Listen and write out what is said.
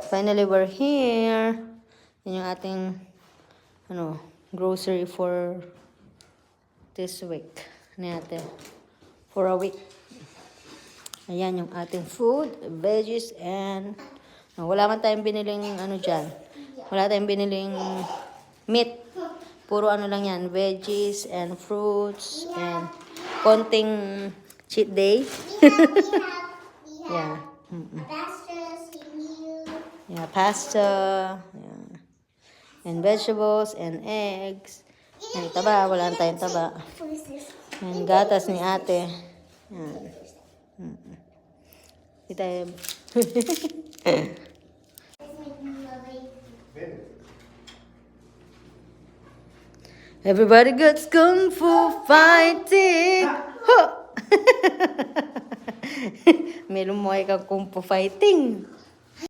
Finally, we're here. Yan yung ating, grocery for this week. Natin. For a week. Ayan yung ating food, veggies, and wala man tayong biniling dyan. Wala tayong biniling meat. Puro lang yan, veggies and fruits and konting cheat day. Yeah. Yeah, pasta. Yeah. And vegetables and eggs. And taba, wala tayong taba. And gatas ni ate. Yan. Kita Everybody gets kung fu fighting. Huh! May lumoy kang kung fu fighting.